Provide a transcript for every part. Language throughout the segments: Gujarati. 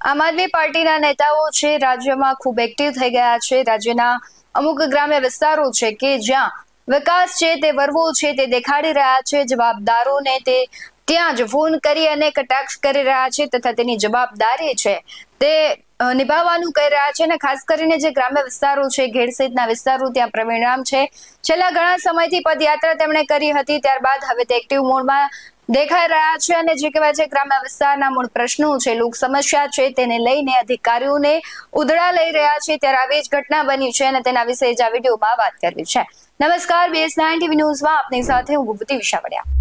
આમ આદમી પાર્ટીના નેતાઓ છે રાજ્યમાં ખૂબ એક્ટિવ થઈ ગયા છે। રાજ્યના અમુક ગ્રામ્ય વિસ્તારો છે કે જ્યાં વિકાસ છે તે વરવો છે તે દેખાડી રહ્યા છે। જવાબદારોને તે ત્યાં જ ફોન કરી અને કટાક્ષ કરી રહ્યા છે તથા તેની જવાબદારી છે તે નિભાવવાનું કહી રહ્યા છે। અને ખાસ કરીને જે ગ્રામ્ય વિસ્તારો છે ઘેડ સહિતના વિસ્તારો ત્યાં પ્રવીણ રામ છે છેલ્લા ઘણા સમયથી પદયાત્રા તેમણે કરી હતી, ત્યારબાદ હવે તે એક્ટિવ મોડમાં દેખાઈ રહ્યા છે। અને જે કહેવાય છે ગ્રામ્ય વિસ્તારના મૂળ પ્રશ્નો છે, લોક સમસ્યા છે તેને લઈને અધિકારીઓને ઉધડા લઈ રહ્યા છે, ત્યારે આવી જ ઘટના બની છે અને તેના વિશે જ આ વિડીયોમાં વાત કરવી છે। નમસ્કાર, BS9 TV ન્યૂઝમાં આપની સાથે હું ભૂપતિ વિશાવડિયા।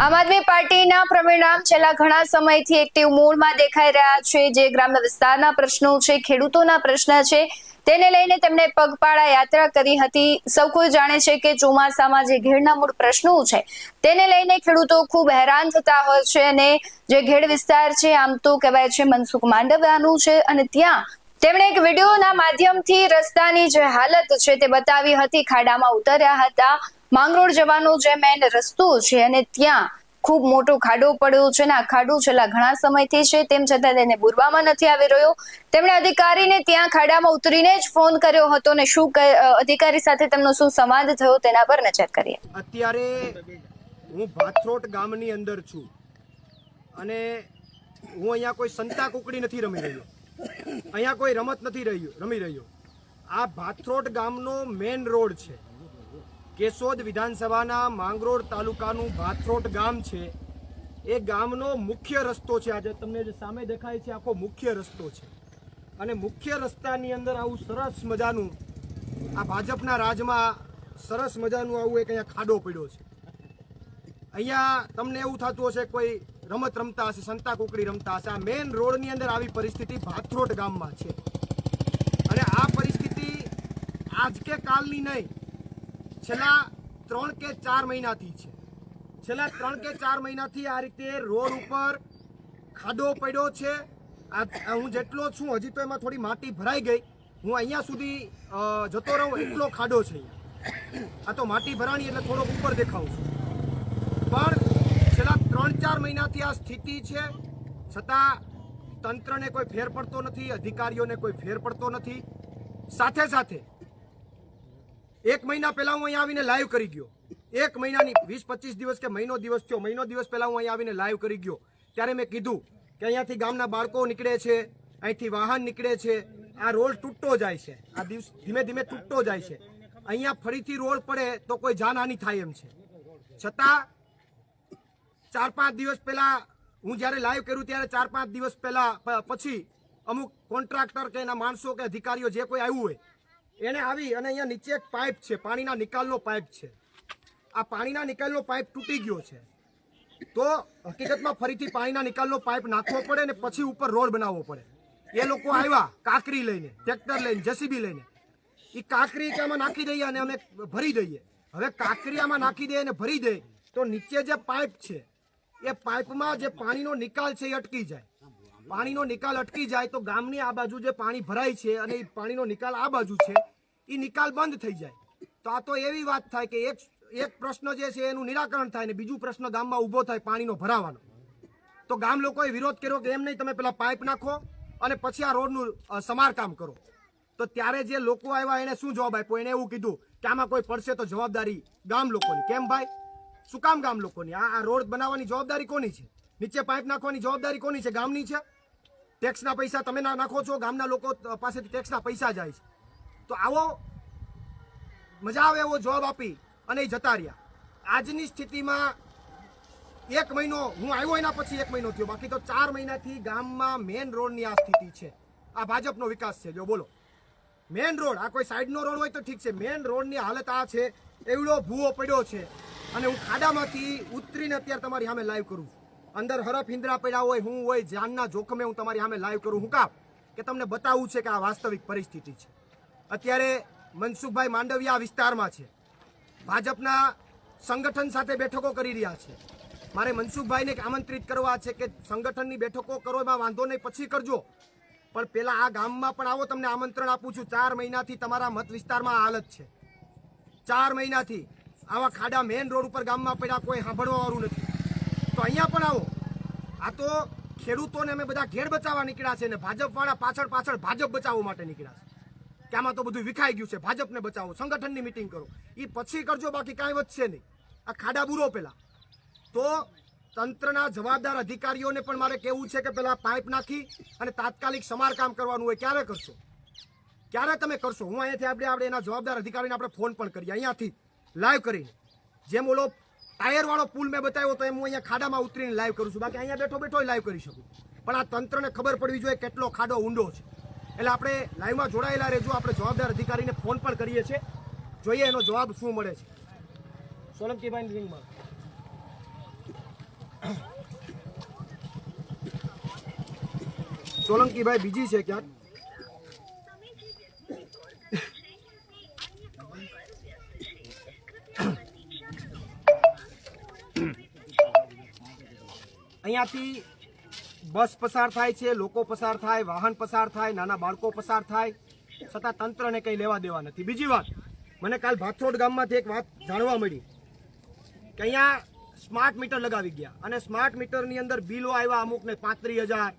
આમ આદમી પાર્ટીના પ્રવીણ રામ છેલ્લા ઘણા સમયથી એક્ટિવ મોડમાં દેખાઈ રહ્યા છે। જે ગ્રામ્ય વિસ્તારના પ્રશ્નો છે, ખેડૂતોના પ્રશ્ન છે તેને લઈને તેમણે પગપાળા યાત્રા કરી હતી। સૌ કોઈ જાણે છે કે ચોમાસામાં જે ઘેડના મૂળ પ્રશ્નો છે તેને લઈને ખેડૂતો ખૂબ હેરાન થતા હોય છે અને જે ઘેડ વિસ્તાર છે આમ તો કહેવાય છે મનસુખ માંડવિયાનું છે અને ત્યાં તેમણે એક વિડીયોના માધ્યમથી રસ્તાની જે હાલત છે તે બતાવી હતી। ખાડામાં ઉતર્યા હતા, માંગરોળ જવાનો જે મેન રસ્તો છે અને ત્યાં ખૂબ મોટો ખાડો પડ્યો છે અને આ ખાડો છેલ્લા ઘણા સમયથી છે, તેમ છતાં તેને બુરવામાં નથી આવી રહ્યો। તેમણે અધિકારીને ત્યાં ખાડામાં ઉતરીને જ ફોન કર્યો હતો અને શું અધિકારી સાથે તેમનો શું સંવાદ થયો તેના પર નજર કરીએ। અત્યારે હું ભાથરોટ ગામની અંદર છું અને હું અહીંયા કોઈ સંતા કુકડી નથી રમી રહ્યો, અહીંયા કોઈ રમત નથી રમી રહ્યો। આ ભાથરોટ ગામનો મેન રોડ છે, કેશોદ વિધાનસભાના માંગરોળ તાલુકાનું ભાથરોટ ગામ છે। એ ગામનો મુખ્ય રસ્તો છે, આજે તમને જે સામે દેખાય છે આખો મુખ્ય રસ્તો છે અને મુખ્ય રસ્તાની અંદર આવું સરસ મજાનું આ ભાજપના રાજમાં સરસ મજાનું આવું એક અહીંયા ખાડો પડ્યો છે। અહીંયા તમને એવું થતું હશે કોઈ રમત રમતા હશે, સંતા કુકડી રમતા હશે। આ મેન રોડની અંદર આવી પરિસ્થિતિ ભાથરોટ ગામમાં છે અને આ પરિસ્થિતિ આજ કે કાલની નહીં, છેલ્લા 3 કે 4 મહિનાથી છે। છેલ્લા 3 કે 4 મહિનાથી આ રીતે રોડ ઉપર ખાડો પડ્યો છે। હું જેટલો છું હજી તો એમાં થોડી માટી ભરાઈ ગઈ, હું અહીંયા સુધી જતો રહું એટલો ખાડો છે। આ તો માટી ભરાણી એટલે થોડોક ઉપર દેખાવું છું, પણ છેલ્લા 3-4 મહિનાથી આ સ્થિતિ છે, છતાં તંત્રને કોઈ ફેર પડતો નથી, અધિકારીઓને કોઈ ફેર પડતો નથી। સાથે સાથે 1 મહિના પહેલા હું અહીંયા આવીને લાઈવ કરી ગયો, 1 મહિનાની 20-25 દિવસ કે મહિનો દિવસ પહેલા હું અહીંયા આવીને લાઈવ કરી ગયો। ત્યારે મેં કીધું કે અહીંયાથી ગામના બાળકો નીકળે છે, અહીંથી વાહન નીકળે છે, આ રોડ તૂટતો જાય છે, આ દિવસ ધીમે ધીમે તૂટતો જાય છે, અહીંયા ફરીથી રોડ પડે તો કોઈ જાનહાનિ થાય એમ છે। છતાં 4-5 દિવસ પહેલા હું જ્યારે લાઈવ કર્યું ત્યારે 4-5 દિવસ પહેલા પછી અમુક કોન્ટ્રાક્ટર કે એના માણસો કે અધિકારીઓ જે કોઈ આવ્યું હોય એને આવી અને અહીંયા નીચે એક પાઇપ છે, પાણીના નિકાલનો પાઇપ છે, આ પાણીના નિકાલનો પાઇપ તૂટી ગયો છે, તો હકીકતમાં ફરીથી પાણીના નિકાલનો પાઇપ નાખવો પડે ને પછી ઉપર રોડ બનાવવો પડે। એ લોકો આવ્યા કાંકરી લઈને, ટ્રેક્ટર લઈને, જેસીબી લઈને, એ કાંકરી કે આમાં નાખી દઈએ અને અમે ભરી દઈએ। હવે કાંકરી આમાં નાખી દઈએ અને ભરી દઈએ તો નીચે જે પાઇપ છે એ પાઇપમાં જે પાણીનો નિકાલ છે એ અટકી જાય, પાણીનો નિકાલ અટકી જાય તો ગામની આ બાજુ જે પાણી ભરાય છે અને એ પાણીનો નિકાલ આ બાજુ છે એ નિકાલ બંધ થઈ જાય। તો આ તો એવી વાત થાય કે એક પ્રશ્ન જે છે એનું નિરાકરણ થાય ને બીજું પ્રશ્ન ગામમાં ઊભો થાય પાણીનો ભરાવાનો। તો ગામ લોકોએ વિરોધ કર્યો કે એમ નહીં, તમે પેલા પાઇપ નાખો અને પછી આ રોડનું સમારકામ કરો। તો ત્યારે જે લોકો આવ્યા એને શું જવાબ આપ્યો, એને એવું કીધું કે આમાં કોઈ પડશે તો જવાબદારી ગામ લોકોની। કેમ ભાઈ, શું કામ ગામ લોકોની? આ રોડ બનાવવાની જવાબદારી કોની છે? નીચે પાઇપ નાખવાની જવાબદારી કોની છે? ગામની છે। ટેક્સના પૈસા તમે નાખો છો, ગામના લોકો પાસેથી ટેક્સના પૈસા જાય છે। તો આવો મજા આવે એવો જવાબ આપી અને એ જતા રહ્યા। આજની સ્થિતિમાં 1 મહિનો હું આવ્યો એના પછી 1 મહિનો થયો, બાકી તો 4 મહિનાથી ગામમાં મેન રોડની આ સ્થિતિ છે। આ ભાજપનો વિકાસ છે? જો બોલો, મેન રોડ, આ કોઈ સાઈડનો રોડ હોય તો ઠીક છે, મેન રોડની હાલત આ છે, એવડો ભૂવો પડ્યો છે અને હું ખાડામાંથી ઉતરીને અત્યારે તમારી સામે લાઈવ કરું છું। અંદર હરફ હિંદરા પડ્યા હોય, હું હોય જાનના જોખમે હું તમારી સામે લાઈવ કરું। હું કામ કે તમને બતાવવું છે કે આ વાસ્તવિક પરિસ્થિતિ છે। અત્યારે મનસુખભાઈ માંડવિયા વિસ્તારમાં છે, ભાજપના સંગઠન સાથે બેઠકો કરી રહ્યા છે। મારે મનસુખભાઈને આમંત્રિત કરવા છે કે સંગઠનની બેઠકો કરો, એમાં વાંધો નહીં, પછી કરજો, પણ પેલા આ ગામમાં પણ આવો, તમને આમંત્રણ આપું છું। 4 મહિનાથી તમારા મત વિસ્તારમાં આ હાલત છે, 4 મહિનાથી આવા ખાડા મેન રોડ ઉપર ગામમાં પડ્યા, કોઈ સાંભળવા વાળું નથી। તો અહીંયા પણ આવો, આ તો ખેડૂતોને અમે બધા ઘેર બચાવવા નીકળ્યા છે ને ભાજપવાળા પાછળ પાછળ ભાજપ બચાવવા માટે નીકળ્યા છે કે આમાં તો બધું વિખાઈ ગયું છે, ભાજપને બચાવો, સંગઠનની મિટિંગ કરો, એ પછી કરજો, બાકી કાંઈ વધશે નહીં. આ ખાડા બુરો પેલા તો તંત્રના જવાબદાર અધિકારીઓને પણ મારે કહેવું છે કે પેલા પાઇપ નાખી અને તાત્કાલિક સમારકામ કરવાનું હોય. ક્યારે કરશો, ક્યારે તમે કરશો? હું અહીંયાથી આપણે એના જવાબદાર અધિકારીને આપણે ફોન પણ કરીએ અહીંયાથી લાઈવ કરીને. જેમ ઓલો ટાયર વાળો પુલ મેં બતાવ્યો તો એમ હું અહીંયા ખાડામાં ઉતરીને લાઈવ કરું છું, બાકી અહીંયા બેઠો બેઠો લાઈવ કરી શકું. પણ આ તંત્રને ખબર પડવી જોઈએ કેટલો ખાડો ઊંડો છે. એટલે આપણે લાઈવમાં જોડાયેલા રહેજો. આપણે જવાબદાર અધિકારીને ફોન પણ કરીએ છીએ, જોઈએ એનો જવાબ શું મળે છે. સોલંકીભાઈ રિંગમાં સોલંકીભાઈ બીજી છે ક્યાંક. અહીંયાથી બસ પસાર થાય છે, લોકો પસાર થાય, વાહન પસાર થાય, નાના બાળકો પસાર થાય, છતાં તંત્રને કંઈ લેવા દેવા નથી. બીજી વાત, મને કાલ ભાથરોડ ગામમાંથી એક વાત જાણવા મળી કે અહીંયા સ્માર્ટ મીટર લગાવી ગયા અને સ્માર્ટ મીટરની અંદર બિલો આવ્યા, અમુકને 35,000,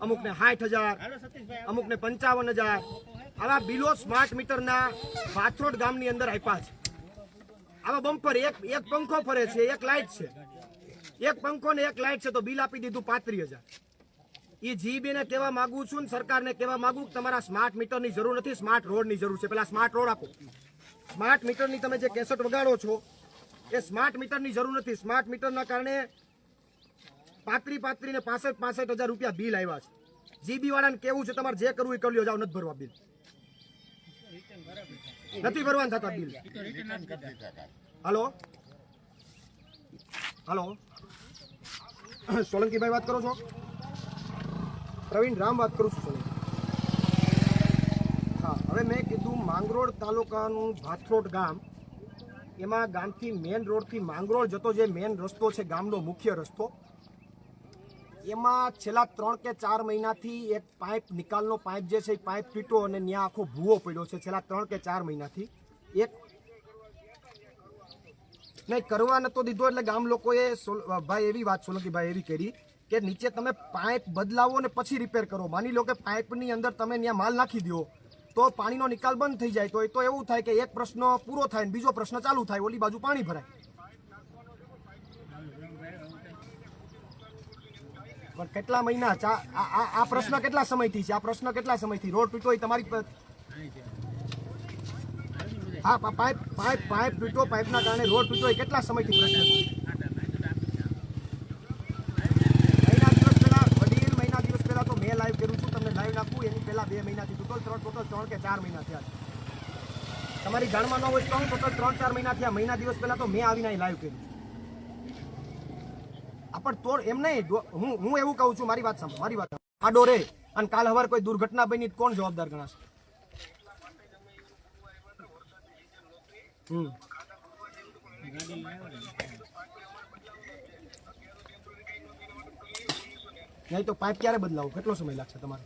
અમુકને 60,000, અમુકને 55,000. આવા બિલો સ્માર્ટ મીટરના ભાથરોડ ગામની અંદર આપ્યા છે. આવા બમ્પર એક પંખો ફરે છે, એક લાઇટ છે, એક પંખો ને એક લાઇટ છે, તો બિલ આપી દીધું 35,000. એ જીબીને કહેવા માંગુ છું, સરકારને કહેવા માંગુ કે તમારા સ્માર્ટ મીટરની જરૂર નથી, સ્માર્ટ રોડની જરૂર છે. પેલા સ્માર્ટ રોડ આપો. સ્માર્ટ મીટરની તમે જે કેસેટ વગાડો છો એ સ્માર્ટ મીટરની જરૂર નથી. સ્માર્ટ મીટરના કારણે 35,000 ને 65,000 રૂપિયા બિલ આવ્યા છે. જીબી વાળાને કેવું છે તમારે જે કરવું એ કરી લ્યો, જાઓ, નથી ભરવા બિલ, નથી ભરવાના થતા બિલ. હાલો હાલો, સોલંકીભાઈ વાત કરો છો? પ્રવીણ રામ વાત કરું છું. હા, હવે મેં કીધું માંગરોળ તાલુકાનું ભાથરોડ ગામ, એમાં ગામથી મેન રોડથી માંગરોળ જતો જે મેન રસ્તો છે, ગામનો મુખ્ય રસ્તો, એમાં છેલ્લા 3 કે 4 મહિનાથી એક પાઇપ, નિકાલનો પાઇપ જે છે એ પાઇપ તૂટ્યો અને ત્યાં આખો ભૂવો પડ્યો છે. છેલ્લા 3 કે 4 મહિનાથી એક નહીં કરવા નતો દીધો. એટલે ગામ લોકોએ ભાઈ એવી વાત, સોલંકીભાઈ એવી કરી કે નીચે તમે પાઇપ બદલાવો ને પછી રિપેર કરો. માની લો કે પાઇપની અંદર તમે ત્યાં માલ નાખી દો તો પાણીનો નિકાલ બંધ થઈ જાય, તો એ તો એવું થાય કે એક પ્રશ્ન પૂરો થાય ને બીજો પ્રશ્ન ચાલુ થાય, ઓલી બાજુ પાણી ભરાય. પણ કેટલા મહિના આ પ્રશ્ન કેટલા સમયથી છે? આ પ્રશ્ન કેટલા સમયથી? રોડ તૂટ્યો તમારી હા, પાઇપ તૂટ્યો, પાઇપના કારણે રોડ તૂટ્યો, કેટલા સમયથી પ્રશ્ન છે? મહિના દિવસ પહેલા તો મેં લાઈવ કર્યું છું, તમને લાઈવ નાખું. એની પહેલા 2 મહિનાથી ટોટલ 3 કે 4 મહિના થયા. તમારી જાણમાં ન હોય તો ટોટલ 3-4 મહિના થયા. મહિના દિવસ પહેલા તો મેં આવીને લાઈવ કર્યું. પણ તોડ એમ નહીં, હું એવું કહું છું, મારી વાત સાંભળો, મારી વાત આડો રે અને કાલ હવાર કોઈ દુર્ઘટના બની, કોણ જવાબદાર ગણાશે? નહીં તો પાઇપ ક્યારે બદલાવો? કેટલો સમય લાગશે તમારે?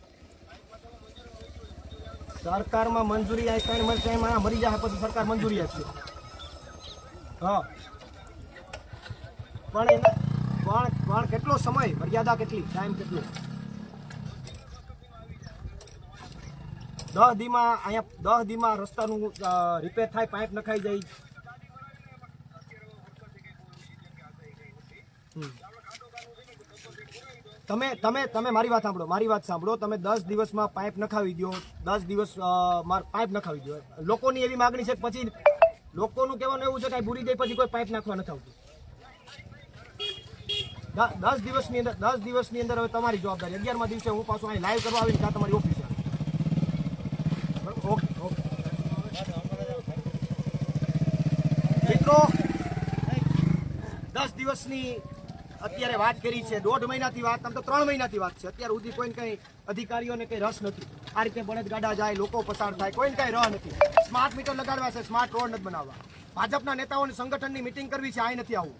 સરકારમાં મંજૂરી આવી, 3 વર્ષ મરી જાય પછી સરકાર મંજૂરી આપશે. હા, પણ કેટલો સમય, મર્યાદા કેટલી, ટાઈમ કેટલો? 10 દીમાં અહીંયા 10 દીમાં રસ્તાનું રિપેર થાય, પાઇપ નખાઈ જાય. તમે મારી વાત સાંભળો, તમે 10 દિવસમાં પાઇપ નખાવી દો, 10 દિવસ પાઇપ નખાવી દો. લોકોની એવી માગણી છે, પછી લોકોનું કહેવાનું એવું છે કે બુરી જાય પછી કોઈ પાઇપ નાખવા નથી આવતું. 10 દિવસની અંદર હવે તમારી જવાબદારી. 11મા દિવસે હું પાછું અહીં લાઈવ કરવા આવીને ત્યાં તમારી ઓફિસ. ઓકે મિત્રો, 10 દિવસની અત્યારે વાત કરી છે, 1.5 મહિનાથી વાત, આમ તો 3 મહિનાથી વાત છે. અત્યાર સુધી કોઈને કંઈ અધિકારીઓને કંઈ રસ નથી. આ રીતે બળદ ગાડા જાય, લોકો પસાર થાય, કોઈને કંઈ રહ નથી. સ્માર્ટ મીટર લગાડવા છે, સ્માર્ટ રોડ નથી બનાવવા. ભાજપના નેતાઓને સંગઠનની મિટિંગ કરવી છે, આ નથી આવું.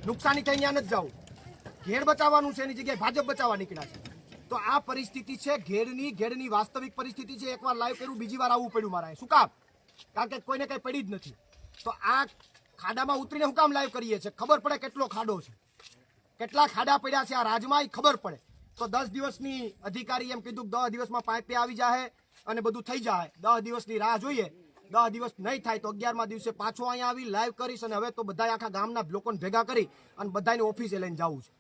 નુકસાની થઈ ત્યાં નથી જવું. ઘેડ બચાવવાનું છે, એની જગ્યાએ ભાજપ બચાવવા નીકળ્યા છે. તો આ પરિસ્થિતિ છે ઘેડની વાસ્તવિક પરિસ્થિતિ છે. એકવાર લાઈવ કર્યું, બીજી વાર આવવું પડ્યું મારા. શું કામ? કારણ કે કોઈને કંઈ પડી જ નથી. તો આ ખાડામાં ઉતરીને હું કામ લાઈવ કરીએ છીએ? ખબર પડે કેટલો ખાડો છે. કેટલા ખાડા પડ્યા છે આ રાજમાં એ ખબર પડે. તો 10 દિવસની અધિકારી એમ કીધું 10 દિવસમાં પાઇપે આવી જાય અને બધું થઈ જાય. 10 દિવસની રાહ જોઈએ. 10 દિવસ નહીં થાય તો 11મા દિવસે પાછો અહીંયા આવી લાઈવ કરીશ અને હવે તો બધા આખા ગામના લોકોને ભેગા કરી અને બધાની ઓફિસે લઈને જવું છે.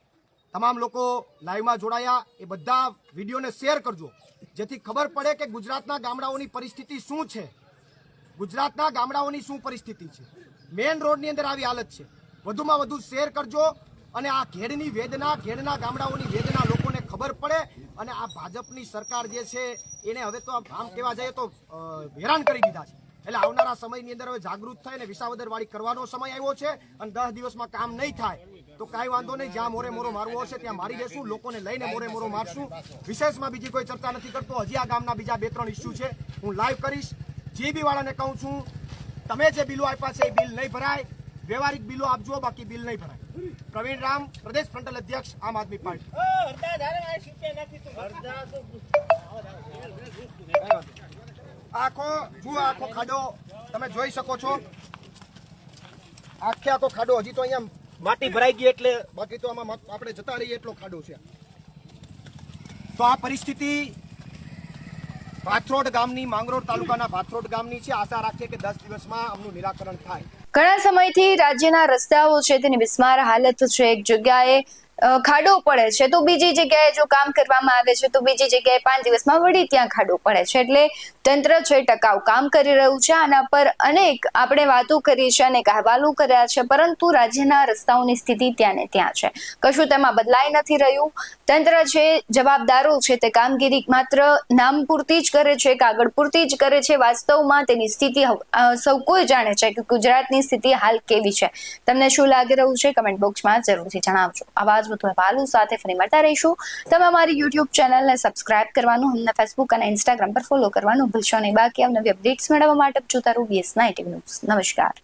તમામ લોકો લાઈવમાં જોડાયા એ બધા વિડીયોને શેર કરજો જેથી ખબર પડે કે ગુજરાતના ગામડાઓની પરિસ્થિતિ શું છે. ગુજરાતના ગામડાઓની શું પરિસ્થિતિ છે. મેઇન રોડની અંદર આવી હાલત છે. વધુમાં વધુ શેર કરજો અને આ ખેડની વેદના, ખેડના ગામડાઓની વેદના લોકોને ખબર પડે અને આ ભાજપની સરકાર જે છે એને હવે તો આમ કહેવા જઈએ તો હેરાન કરી દીધા છે. એટલે આવનારા સમયની અંદર હવે જાગૃત થઈને વિસાવદરવાળી કરવાનો સમય આવ્યો છે અને 10 દિવસમાં કામ નહીં થાય તો કાંઈ વાંધો નહીં. જ્યાં મોરે મોરો મારવો હશે ત્યાં મારી દેશું. લોકોને લઈને મોરે મોરો મારશું. વિશેષમાં બીજી કોઈ ચર્ચા નથી કરતો. હજી આ ગામના બીજા 2-3 ઇસ્યુ છે હું લાઈવ કરીશ. જીબી વાળાને કહું છું તમે જે બિલો આપ્યા છે એ બિલ નહીં ભરાય. વ્યવહારિક બિલો આપજો, બાકી બિલ નહીં ભરાય. પ્રવીણ રામ, પ્રદેશ ફ્રન્ટલ અધ્યક્ષ, આમ આદમી પાર્ટી. આખો ખાડો તમે જોઈ શકો છો. આખો ખાડો હજી તો અહીંયા માટી ભરાઈ ગઈ એટલે બાકી તો આમાં આપણે જતા રહીએ એટલો ખાડો છે. તો આ પરિસ્થિતિ ભાથરોડ ગામની, માંગરોળ તાલુકાના ભાથરોડ ગામની છે. આશા રાખીએ કે 10 દિવસમાં આમનું નિરાકરણ થાય. ઘણા સમયથી રાજ્યના રસ્તાઓ છે તેની બિસ્માર હાલત છે. એક જગ્યાએ ખાડો પડે છે તો બીજી જગ્યાએ જો કામ કરવામાં આવે છે તો બીજી જગ્યાએ 5 દિવસમાં વળી ત્યાં ખાડો પડે છે. એટલે તંત્ર છે ટકાઉ કામ કરી રહ્યું છે. આના પર અનેક આપણે વાતો કરી છે, અનેક અહેવાલો કર્યા છે, પરંતુ રાજ્યના રસ્તાઓની સ્થિતિ ત્યાં ને ત્યાં છે. કશું તેમાં બદલાઈ નથી રહ્યું. તંત્ર છે, જવાબદારો છે તે કામગીરી માત્ર નામ પૂરતી જ કરે છે, કાગળ પૂરતી જ કરે છે. વાસ્તવમાં તેની સ્થિતિ સૌ કોઈ જાણે છે કે ગુજરાતની સ્થિતિ હાલ કેવી છે. તમને શું લાગી રહ્યું છે કમેન્ટ બોક્સમાં જરૂરથી જણાવજો. આવા વધુ અહેવાલો સાથે ફરી મળતા રહીશું. તમે અમારી યુટ્યુબ ચેનલને સબસ્ક્રાઇબ કરવાનું, અમને ફેસબુક અને ઇન્સ્ટાગ્રામ પર ફોલો કરવાનું ભૂલશો નહીં. બાકી નવી અપડેટ્સ મેળવવા માટે જોતા રહો BS9 TV ન્યૂઝ. નમસ્કાર.